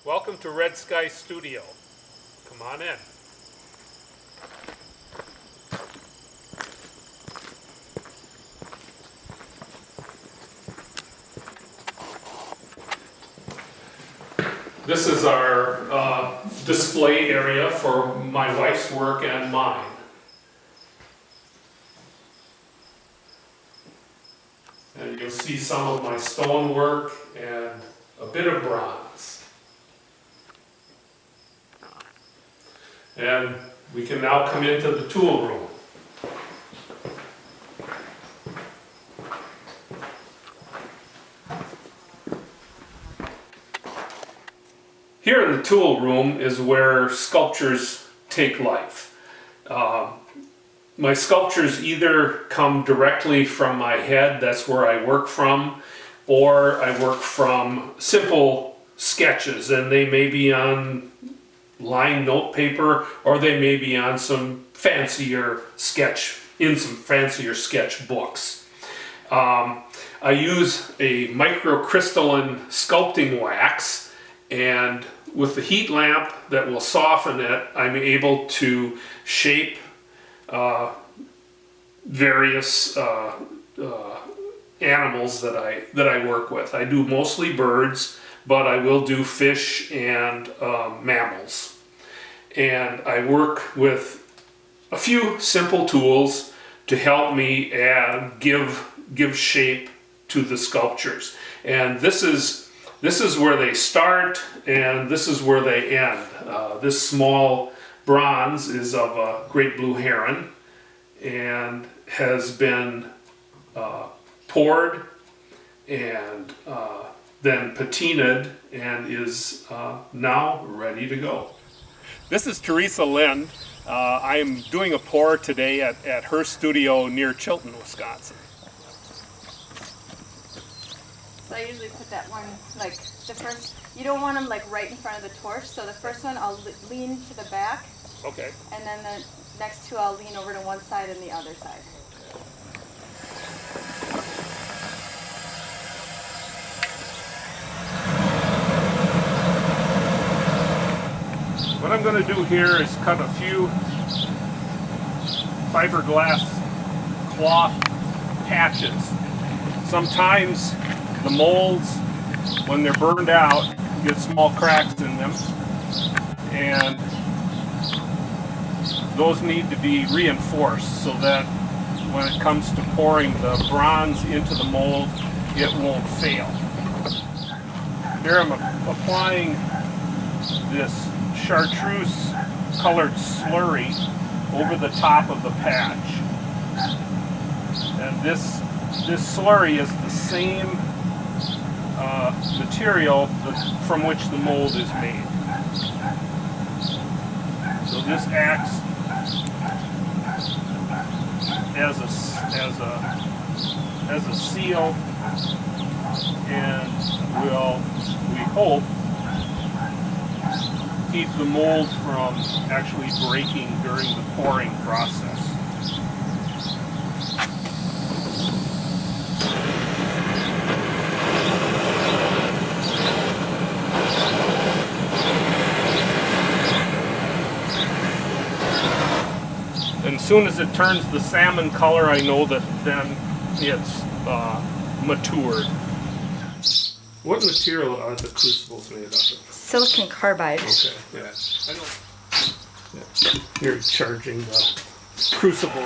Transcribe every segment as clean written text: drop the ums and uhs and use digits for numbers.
Welcome to Red Sky Studio. Come on in. This is our display area for my wife's work and mine. And you'll see some of my stonework and a bit of bronze. And we can now come into the tool room. Here in the tool room is where sculptures take life. My sculptures either come directly from my head, that's where I work from, or I work from simple sketches, and they may be on lined note paper, or they may be on some fancier sketch, in some fancier sketch books. I use a microcrystalline sculpting wax, and with the heat lamp that will soften it, I'm able to shape various animals that I work with. I do mostly birds, but I will do fish and mammals. And I work with a few simple tools to help me give shape to the sculptures. And this is where they start, and this is where they end. This small bronze is of a great blue heron and has been poured and then patinaed and is now ready to go. This is Teresa Lind. I am doing a pour today at her studio near Chilton, Wisconsin. So I usually put that one, like the first, you don't want them like right in front of the torch, so the first one I'll lean to the back. Okay. And then the next two I'll lean over to one side and the other side. What I'm going to do here is cut a few fiberglass cloth patches. Sometimes the molds, when they're burned out, get small cracks in them, and those need to be reinforced so that when it comes to pouring the bronze into the mold, it won't fail. Here I'm applying this chartreuse colored slurry over the top of the patch. And this slurry is the same material from which the mold is made. So this acts as a seal, and will, we hope, keep the mold from actually breaking during the pouring process. And as soon as it turns the salmon color, I know that then it's matured. What material are the crucibles made out of? Silicon carbide. Okay, yeah. I know. Yeah. You're charging the crucible.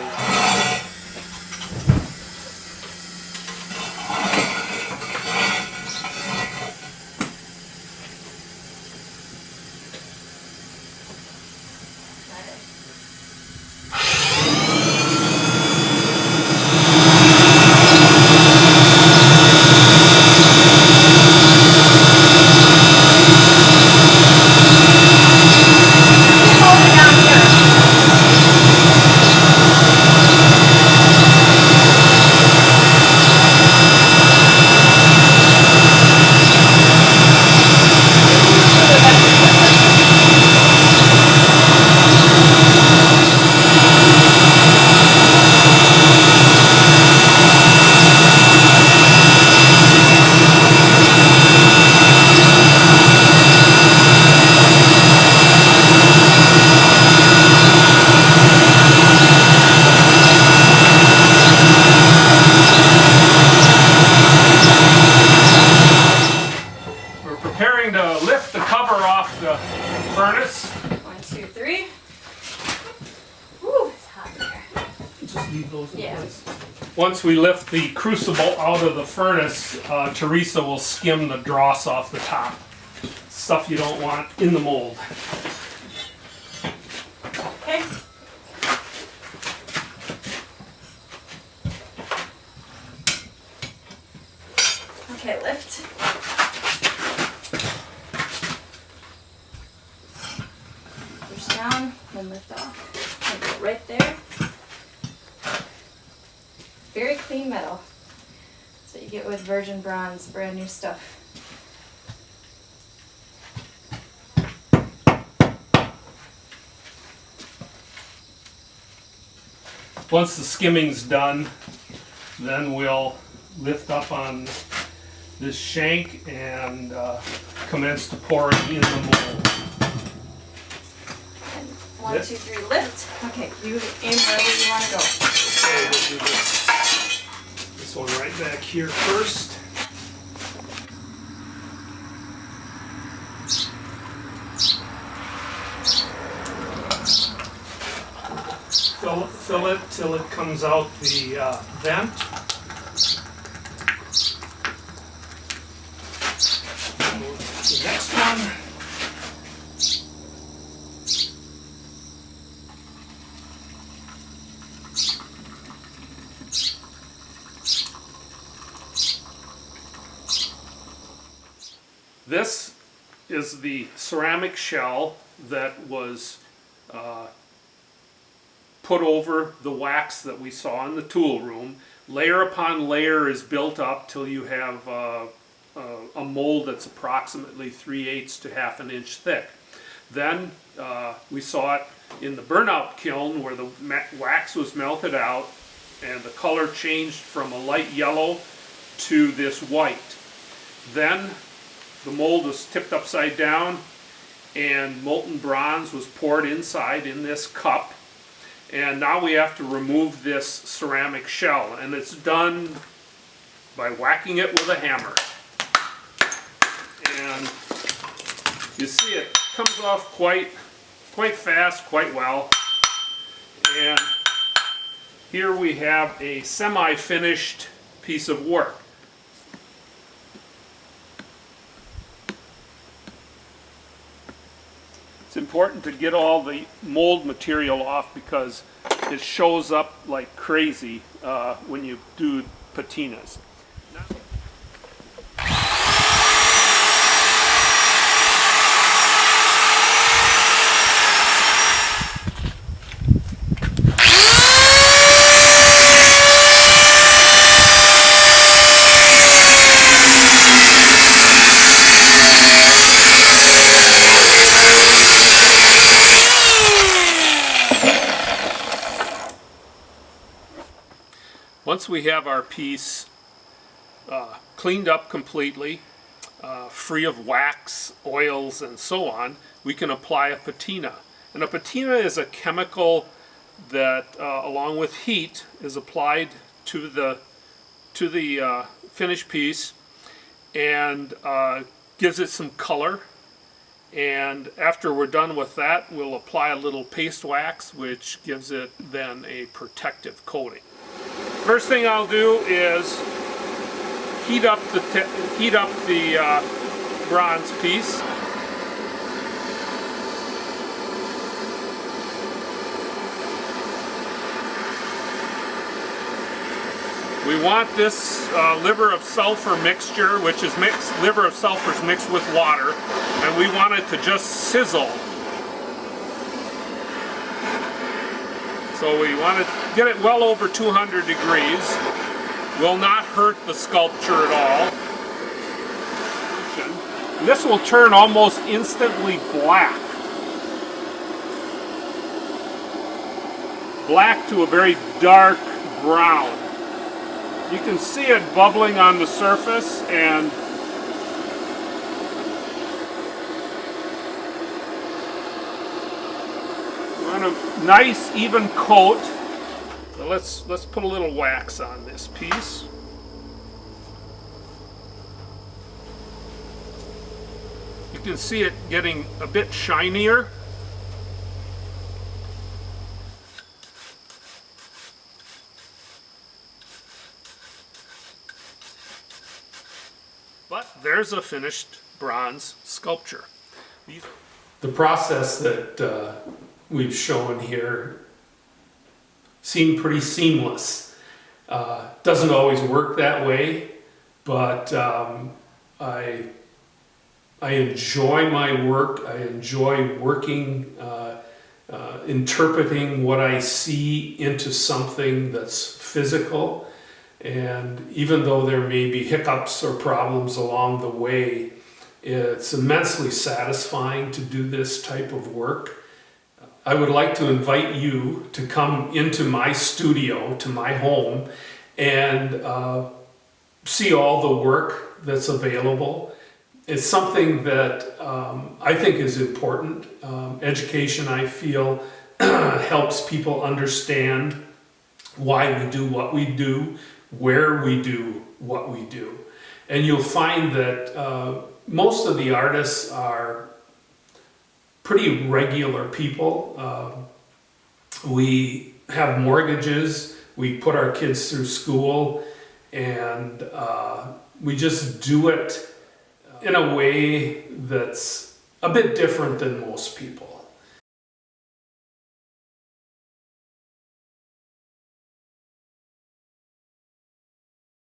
leave those in Yeah. place. Once we lift the crucible out of the furnace, Teresa will skim the dross off the top. Stuff you don't want in the mold. Okay. Okay, lift. Push down, then lift off. And go right there. Very clean metal. So you get with virgin bronze, brand new stuff. Once the skimming's done, then we'll lift up on this shank and commence to pouring in the mold. And 1, 2, 3, lift. Okay, you aim wherever you want to go. Okay, we'll do this one right back here first. Fill it till it comes out the vent. The next one. This is the ceramic shell that was put over the wax that we saw in the tool room. Layer upon layer is built up till you have a mold that's approximately 3/8 to half an inch thick. Then we saw it in the burnout kiln where the wax was melted out and the color changed from a light yellow to this white. Then the mold was tipped upside down and molten bronze was poured inside in this cup. And now we have to remove this ceramic shell, and it's done by whacking it with a hammer. And you see it comes off quite fast, quite well. And here we have a semi-finished piece of work. It's important to get all the mold material off because it shows up like crazy when you do patinas. Once we have our piece cleaned up completely, free of wax, oils, and so on, we can apply a patina. And a patina is a chemical that, along with heat, is applied to the finished piece and gives it some color. And after we're done with that, we'll apply a little paste wax, which gives it then a protective coating. First thing I'll do is heat up the bronze piece. We want this liver of sulfur mixture, which is liver of sulfur is mixed with water, and we want it to just sizzle. So we want to get it well over 200 degrees. Will not hurt the sculpture at all. And this will turn almost instantly black. Black to a very dark brown. You can see it bubbling on the surface, and a nice even coat. So let's put a little wax on this piece. You can see it getting a bit shinier. But there's a finished bronze sculpture. The process that we've shown here seemed pretty seamless. Doesn't always work that way, but I enjoy my work. I enjoy working, interpreting what I see into something that's physical. And even though there may be hiccups or problems along the way, it's immensely satisfying to do this type of work. I would like to invite you to come into my studio, to my home, and see all the work that's available. It's something that I think is important. Education, I feel, helps people understand why we do what we do, where we do what we do. And you'll find that most of the artists are pretty regular people. We have mortgages, we put our kids through school, and we just do it in a way that's a bit different than most people.